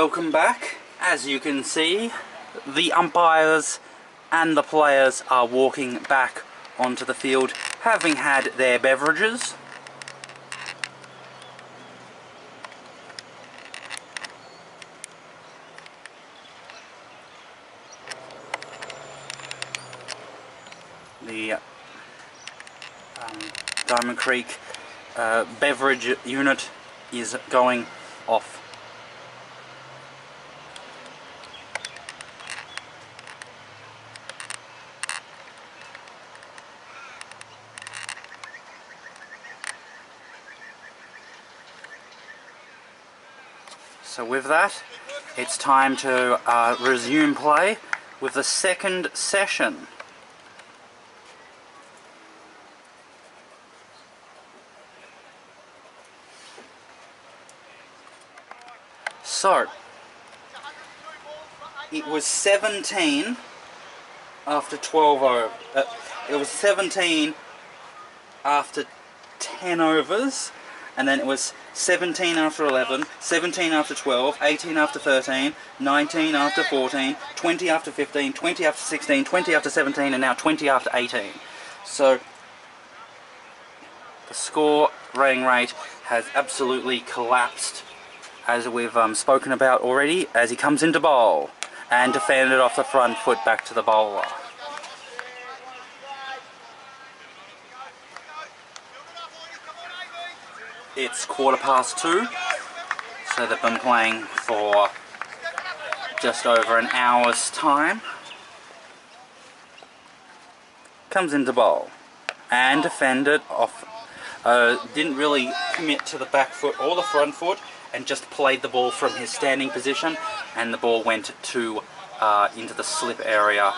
welcome back. As you can see, the umpires and the players are walking back onto the field, having had their beverages. The Diamond Creek beverage unit is going off. So with that, it's time to resume play with the second session. So, it was 17 after 12 over. It was 17 after 10 overs, and then it was 17 after 11, 17 after 12, 18 after 13, 19 after 14, 20 after 15, 20 after 16, 20 after 17, and now 20 after 18. So, the scoring rate has absolutely collapsed, as we've spoken about already, as he comes into bowl and defended off the front foot back to the bowler. It's 2:15, so they've been playing for just over an hour's time. Comes into bowl and defended off, didn't really commit to the back foot or the front foot, and just played the ball from his standing position, and the ball went to into the slip area.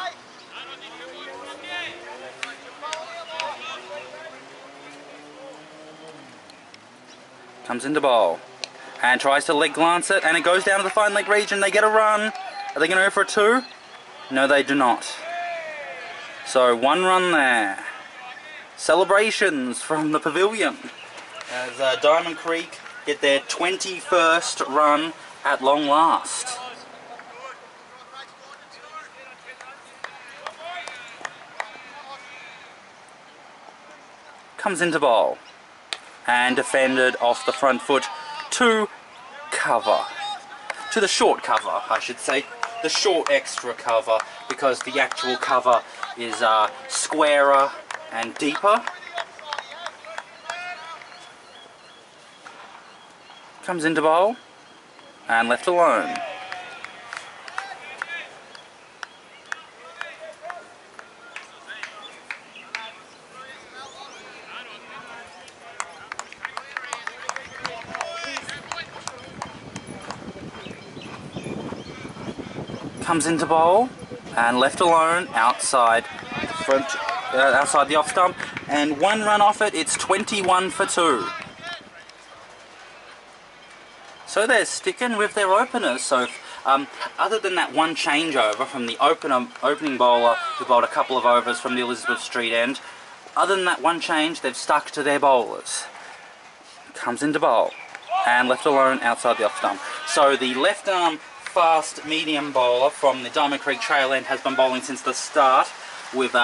Comes into bowl and tries to leg glance it, and it goes down to the fine leg region. They get a run. Are they going to go for a 2? No, they do not. So 1 run there. Celebrations from the pavilion as Diamond Creek get their 21st run at long last. Comes into bowl and defended off the front foot to cover. To the short cover, I should say. The short extra cover, because the actual cover is squarer and deeper. Comes into bowl and left alone. Comes into bowl and left alone outside the front, outside the off stump, and 1 run off it. It's 21 for 2. So they're sticking with their openers. So other than that one changeover from the opening bowler who bowled a couple of overs from the Elizabeth Street end, other than that one change, they've stuck to their bowlers. Comes into bowl and left alone outside the off stump. So the left arm fast medium bowler from the Diamond Creek trail end has been bowling since the start with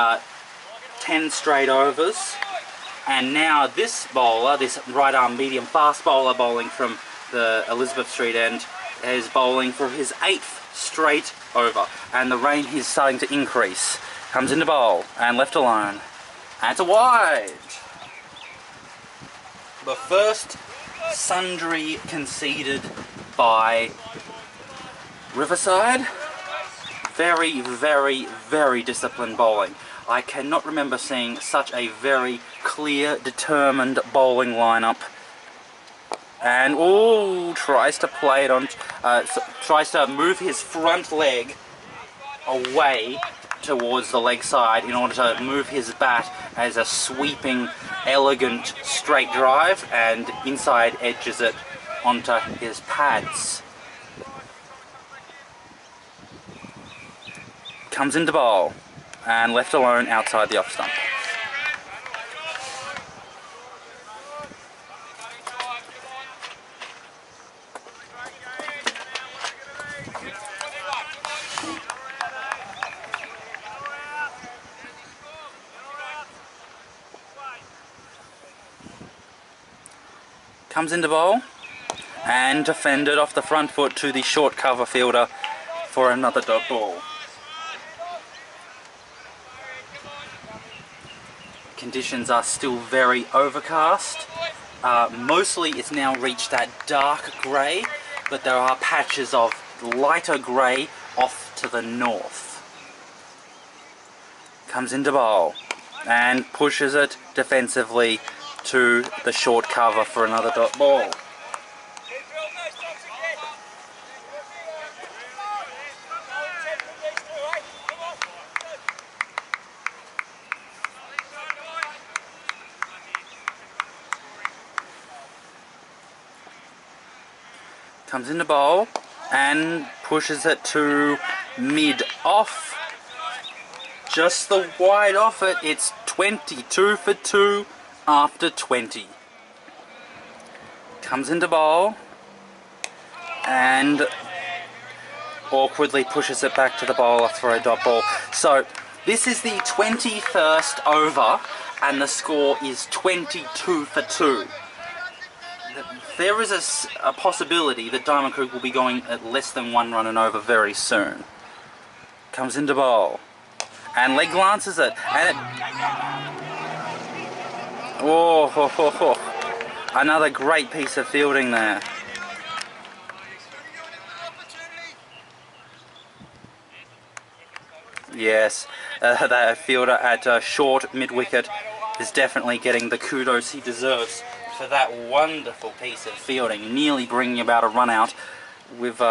10 straight overs, and now this bowler, this right arm medium fast bowler bowling from the Elizabeth Street end, is bowling for his 8th straight over, and the rain is starting to increase. Comes into bowl and left alone, and it's a wide. The first sundry conceded by Riverside. Very, very, very disciplined bowling. I cannot remember seeing such a very clear, determined bowling lineup. And tries to play it on, tries to move his front leg away towards the leg side in order to move his bat as a sweeping, elegant straight drive, and inside edges it onto his pads. Comes into bowl and left alone outside the off stump. Comes into bowl and defended off the front foot to the short cover fielder for another dot ball. Conditions are still very overcast. Mostly it's now reached that dark grey, but there are patches of lighter grey off to the north. Comes into bowl and pushes it defensively to the short cover for another dot ball. Comes into bowl and pushes it to mid off. Just the wide off it. It's 22 for 2 after 20. Comes into bowl and awkwardly pushes it back to the bowler for a dot ball. So this is the 21st over and the score is 22 for 2. There is a possibility that Diamond Creek will be going at less than 1 run and over very soon. Comes into bowl and leg glances it, and another great piece of fielding there. Yes, that fielder at short mid-wicket is definitely getting the kudos he deserves for that wonderful piece of fielding, nearly bringing about a run out with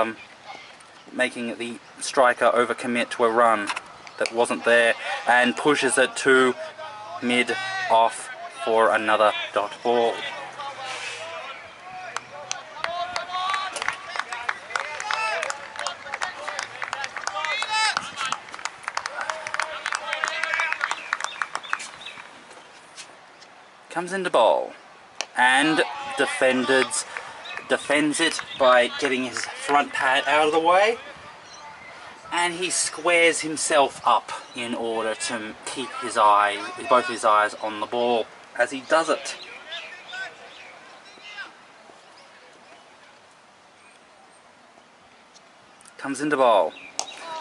making the striker overcommit to a run that wasn't there, and pushes it to mid off for another dot ball. Comes into bowl and defends it by getting his front pad out of the way, and he squares himself up in order to keep both his eyes on the ball as he does it. Comes into bowl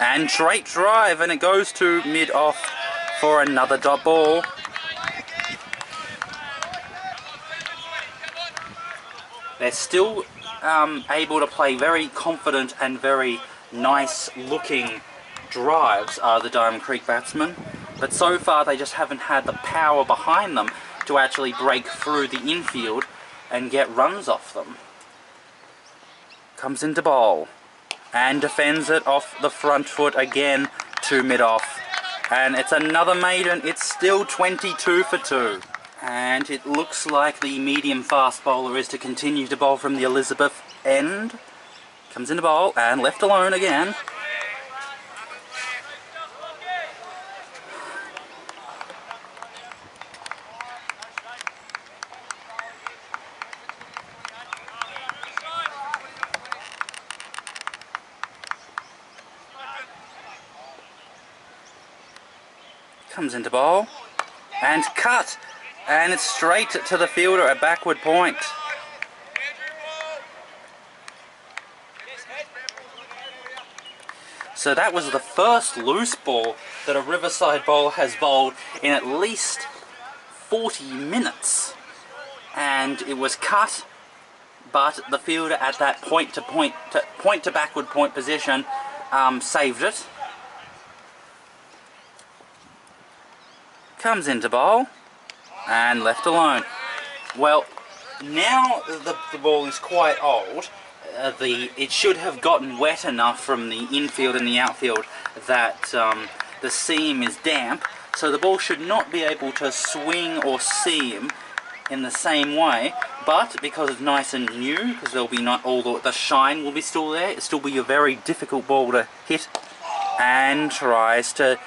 and straight drive, and it goes to mid off for another dot ball. They're still able to play very confident and very nice looking drives, are the Diamond Creek batsmen, but so far they just haven't had the power behind them to actually break through the infield and get runs off them. Comes into bowl and defends it off the front foot again to mid off, and it's another maiden. It's still 22 for 2. And it looks like the medium fast bowler is to continue to bowl from the Elizabeth end. Comes into bowl and left alone again. Comes into bowl and cut. And it's straight to the fielder at backward point. So that was the first loose ball that a Riverside bowler has bowled in at least 40 minutes. And it was cut, but the fielder at that point to backward point position saved it. Comes into bowl and left alone. Well, now the ball is quite old. It should have gotten wet enough from the infield and the outfield that the seam is damp, so the ball should not be able to swing or seam in the same way, but because it's nice and new, because there'll be not all the shine will be still there, it'll still be a very difficult ball to hit, and tries to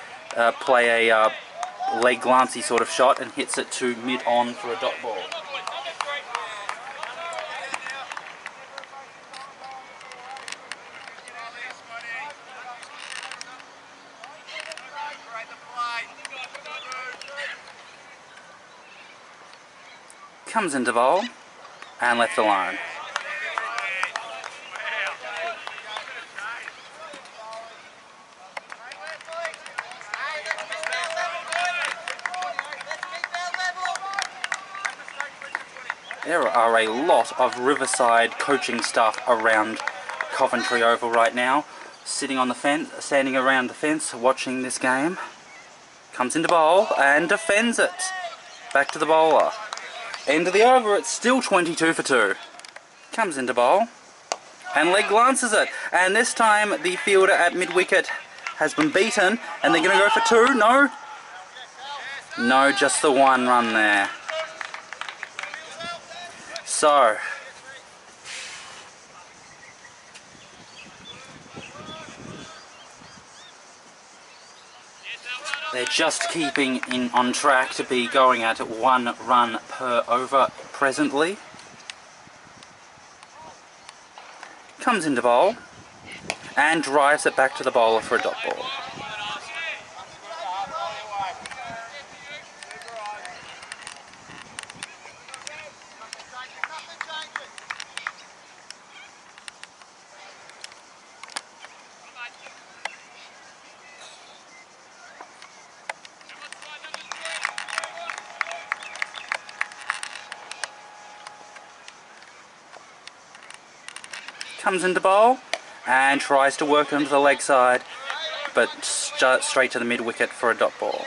play a leg glancy sort of shot and hits it to mid on for a dot ball. Comes into bowl and left alone. There are a lot of Riverside coaching staff around Coventry Oval right now, sitting on the fence, standing around the fence, watching this game. Comes into bowl and defends it. Back to the bowler. End of the over, it's still 22 for 2. Comes into bowl and leg glances it. And this time the fielder at mid-wicket has been beaten, and they're going to go for 2. No. No, just the 1 run there. So, they're just keeping on track to be going at 1 run per over presently. Comes into bowl and drives it back to the bowler for a dot ball. Comes into bowl and tries to work onto the leg side, but straight to the mid wicket for a dot ball.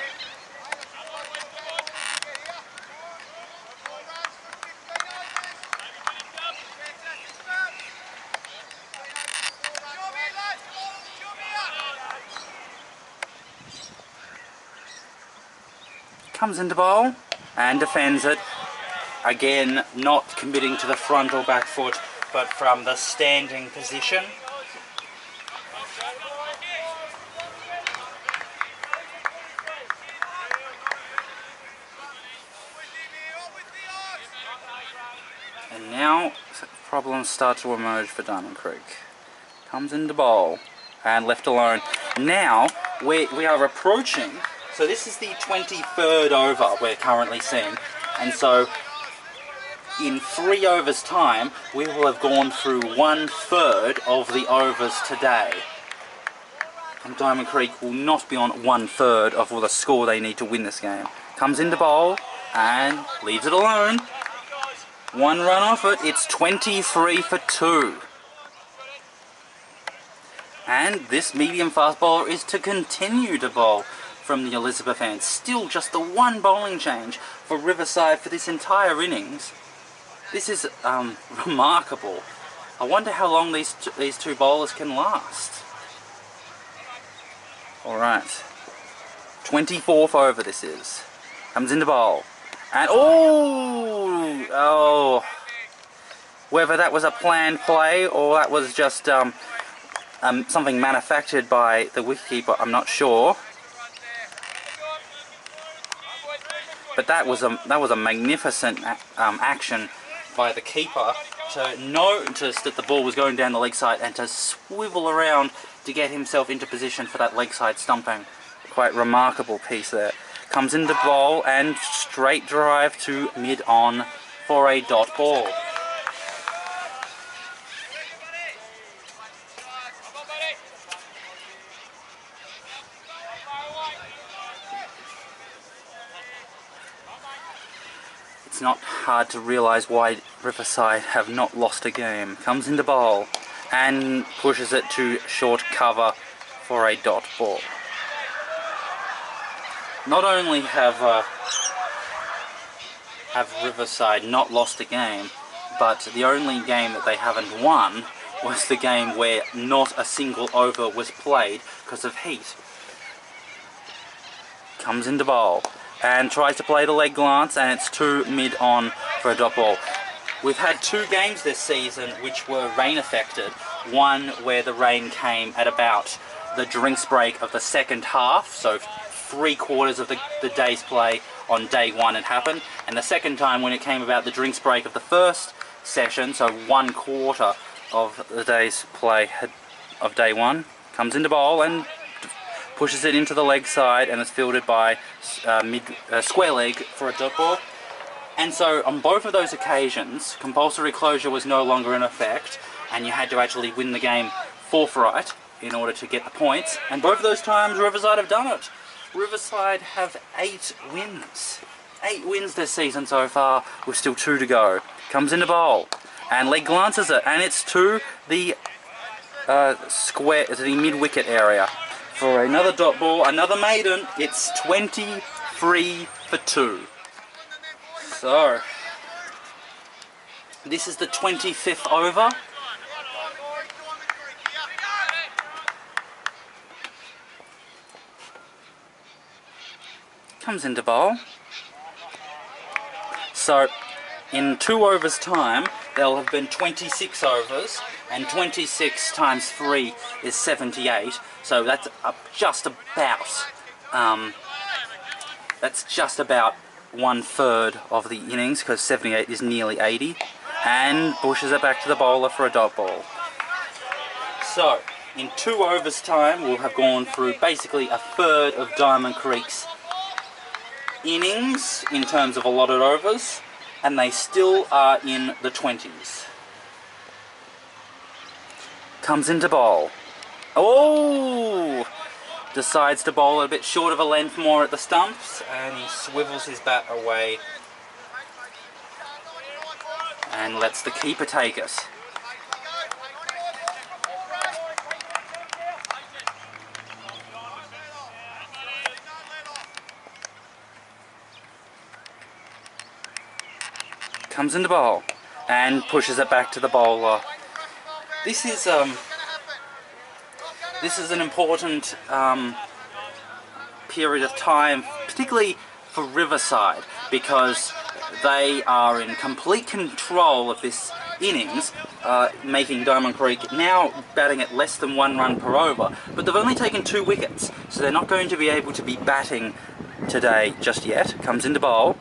Comes into bowl and defends it. Again, not committing to the front or back foot, but from the standing position. And now problems start to emerge for Diamond Creek. Comes into bowl and left alone. Now we are approaching, so this is the 23rd over we're currently seeing, and so in 3 overs time we will have gone through 1/3 of the overs today. And Diamond Creek will not be on 1/3 of the score they need to win this game. Comes into bowl and leaves it alone. 1 run off it. It's 23 for 2. And this medium fast bowler is to continue to bowl from the Elizabeth end. Still just the 1 bowling change for Riverside for this entire innings. This is remarkable. I wonder how long these two bowlers can last. Alright. 24th over this is. Comes into bowl. And oh, whether that was a planned play or that was just something manufactured by the wicketkeeper, I'm not sure. But that was a magnificent action by the keeper to notice that the ball was going down the leg side and to swivel around to get himself into position for that leg side stumping. Quite remarkable piece there. Comes into bowl and straight drive to mid on for a dot ball. It's not hard to realise why Riverside have not lost a game. Comes into bowl and pushes it to short cover for a dot ball. Not only have Riverside not lost a game, but the only game that they haven't won was the game where not a single over was played because of heat. Comes into bowl and tries to play the leg glance, and it's 2 mid on for a dot ball. We've had 2 games this season which were rain affected. One where the rain came at about the drinks break of the second half, so 3/4 of the day's play on day 1 had happened, and the second time when it came about the drinks break of the first session, so 1/4 of the day's play of day 1. Comes into bowl and pushes it into the leg side, and it's fielded by square leg for a dot ball. And so on both of those occasions, compulsory closure was no longer in effect, and you had to actually win the game forthright in order to get the points. And both of those times Riverside have done it. Riverside have 8 wins. 8 wins this season so far, with still 2 to go. Comes into bowl, and leg glances it, and it's to the square, to the mid-wicket area. For another dot ball, another maiden, it's 23 for 2. So, this is the 25th over. Comes into bowl. So, in 2 overs time, there'll have been 26 overs, and 26 times 3 is 78. So that's just about 1/3 of the innings, because 78 is nearly 80, and pushes it back to the bowler for a dot ball. So, in 2 overs time, we'll have gone through basically 1/3 of Diamond Creek's innings in terms of allotted overs, and they still are in the 20s. Comes into bowl. Oh! Decides to bowl a bit short of a length more at the stumps, and he swivels his bat away and lets the keeper take it. Comes into bowl and pushes it back to the bowler. This is an important period of time, particularly for Riverside, because they are in complete control of this innings, making Diamond Creek now batting at less than 1 run per over, but they've only taken 2 wickets, so they're not going to be able to be batting today just yet. Comes into bowl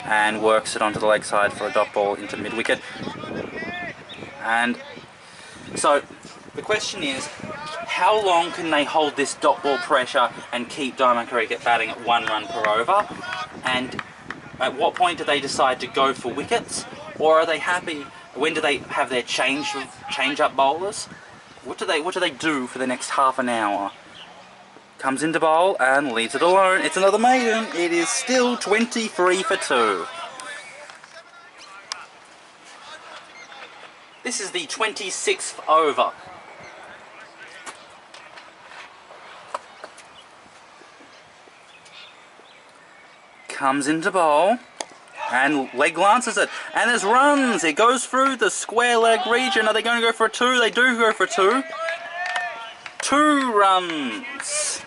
and works it onto the leg side for a dot ball into mid-wicket. And so the question is, how long can they hold this dot ball pressure and keep Diamond Creek at batting at 1 run per over? And at what point do they decide to go for wickets? Or are they happy? When do they have their change-up bowlers? What do they do for the next half an hour? Comes into bowl and leaves it alone. It's another maiden. It is still 23 for 2. This is the 26th over. Comes into bowl and leg glances it, and there's runs. It goes through the square leg region. Are they going to go for a 2? They do go for a 2. 2 runs.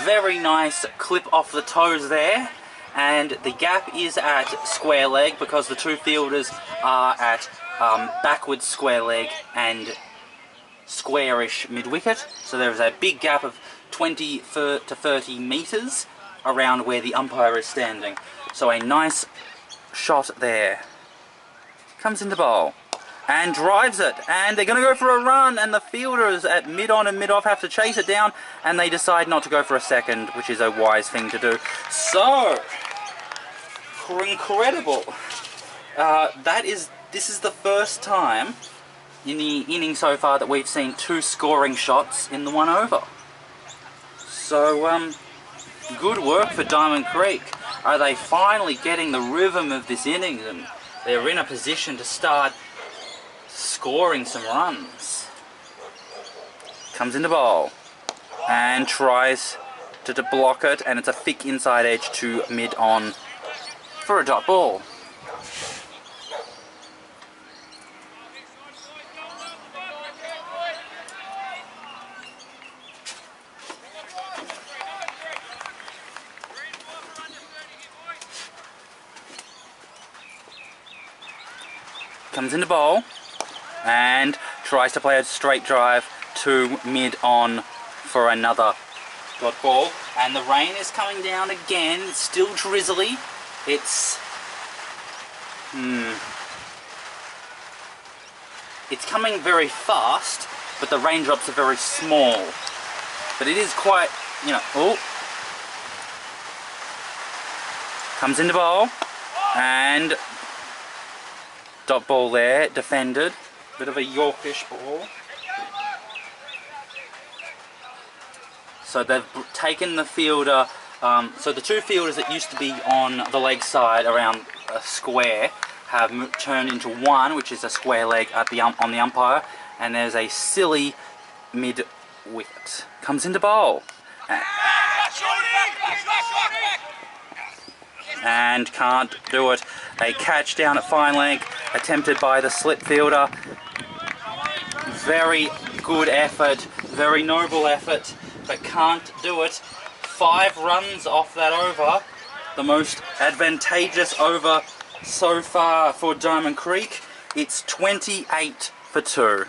Very nice clip off the toes there, and the gap is at square leg because the 2 fielders are at backwards square leg and squarish mid-wicket, so there is a big gap of 20 to 30 metres around where the umpire is standing. So a nice shot there. Comes into bowl and drives it, and they're going to go for a run, and the fielders at mid-on and mid-off have to chase it down, and they decide not to go for a second, which is a wise thing to do. So, incredible. This is the first time in the inning so far that we've seen 2 scoring shots in the 1 over. So, good work for Diamond Creek. Are they finally getting the rhythm of this inning, and they're in a position to start scoring some runs? Comes into bowl and tries to block it, and it's a thick inside edge to mid-on for a dot ball. Comes into bowl and tries to play a straight drive to mid-on for another dot ball. And the rain is coming down again. It's still drizzly. It's coming very fast, but the raindrops are very small. But it is quite, you know, Comes into bowl, and dot ball there, defended. Bit of a Yorkish ball. So they've taken the fielder, so the two fielders that used to be on the leg side around a square have turned into one, which is a square leg at on the umpire, and there's a silly mid wicket. Comes into bowl. And can't do it. A catch down at fine leg, attempted by the slip fielder. Very good effort, very noble effort, but can't do it. 5 runs off that over, the most advantageous over so far for Diamond Creek. It's 28 for 2.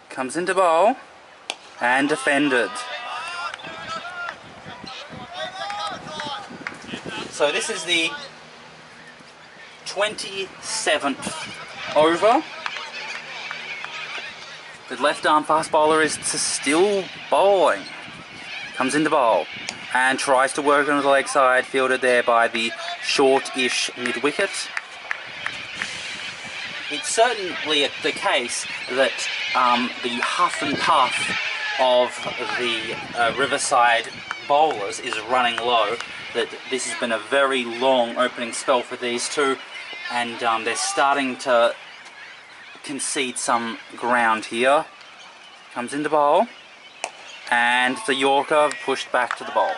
Comes into bowl and defended. So this is the 27th over. The left arm fast bowler is still bowling. Comes into bowl and tries to work on the leg side, fielded there by the short-ish mid-wicket. It's certainly the case that the huff and puff of the Riverside bowlers is running low, that this has been a very long opening spell for these two, and they're starting to concede some ground here. Comes into bowl, and the Yorker pushed back to the bowl.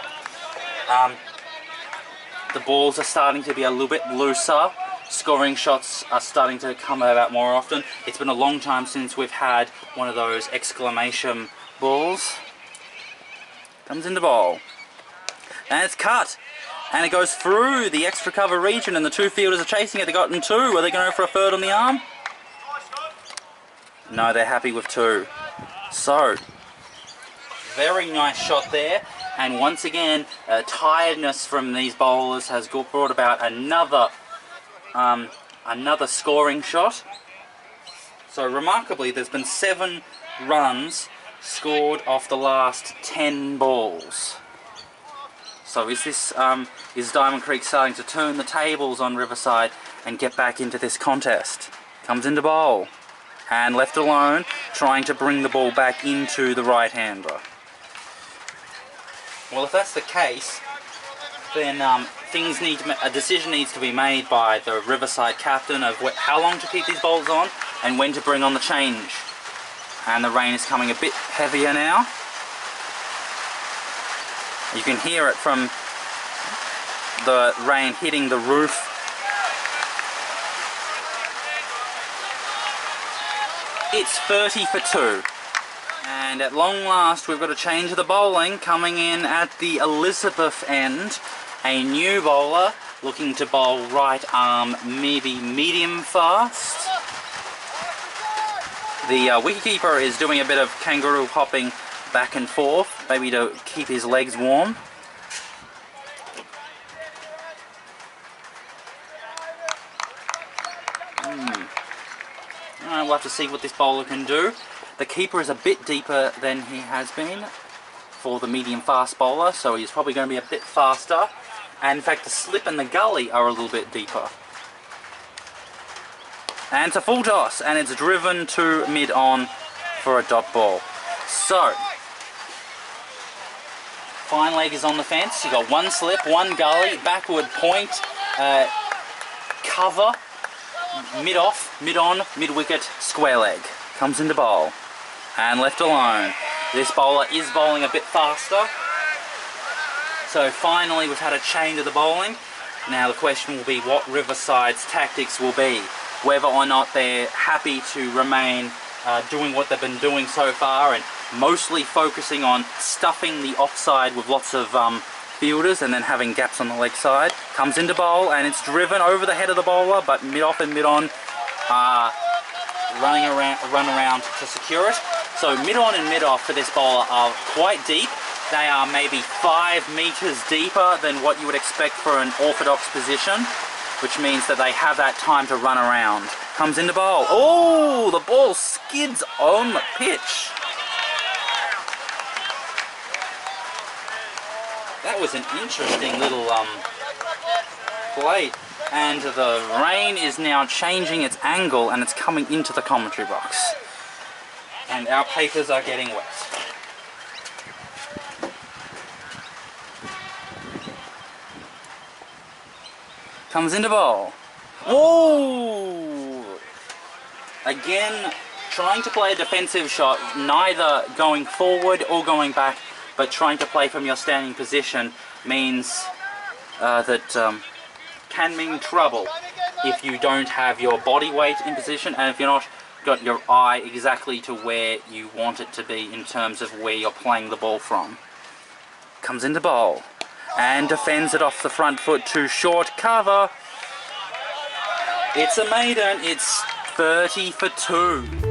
The balls are starting to be a little bit looser. Scoring shots are starting to come about more often. It's been a long time since we've had one of those exclamation balls. Comes into bowl. And it's cut. And it goes through the extra cover region, and the two fielders are chasing it. They've gotten 2. Are they going to go for a third on the arm? No, they're happy with 2. So, very nice shot there. And once again, tiredness from these bowlers has brought about another scoring shot. So remarkably, there's been 7 runs scored off the last 10 balls. So is Diamond Creek starting to turn the tables on Riverside and get back into this contest? Comes into bowl and left alone, trying to bring the ball back into the right-hander. Well, if that's the case, then a decision needs to be made by the Riverside captain of how long to keep these bowls on and when to bring on the change. And the rain is coming a bit heavier now. You can hear it from the rain hitting the roof. It's 30 for 2. And at long last, we've got a change of the bowling coming in at the Elizabeth end. A new bowler looking to bowl right arm, maybe medium fast. The wicketkeeper is doing a bit of kangaroo hopping back and forth, maybe to keep his legs warm. Alright, we'll have to see what this bowler can do. The keeper is a bit deeper than he has been for the medium fast bowler, so he's probably going to be a bit faster. And in fact, the slip and the gully are a little bit deeper. And it's a full toss, and it's driven to mid-on for a dot ball. So, fine leg is on the fence. You've got 1 slip, 1 gully, backward point, cover, mid-off, mid-on, mid-wicket, square leg. Comes into bowl. And left alone. This bowler is bowling a bit faster. So finally we've had a change of the bowling. Now the question will be what Riverside's tactics will be. Whether or not they're happy to remain doing what they've been doing so far and mostly focusing on stuffing the offside with lots of fielders and then having gaps on the leg side. Comes into bowl and it's driven over the head of the bowler, but mid-off and mid-on run around to secure it. So mid-on and mid-off for this bowler are quite deep. They are maybe 5 meters deeper than what you would expect for an orthodox position, which means that they have that time to run around. Comes into bowl. Oh, the ball skids on the pitch. That was an interesting little play. And the rain is now changing its angle and it's coming into the commentary box. And our papers are getting wet. Comes into bowl. Whoa! Again, trying to play a defensive shot, neither going forward or going back, but trying to play from your standing position means can mean trouble if you don't have your body weight in position and if you're not got your eye exactly to where you want it to be in terms of where you're playing the ball from. Comes into bowl and defends it off the front foot to short cover. It's a maiden. It's 30 for 2.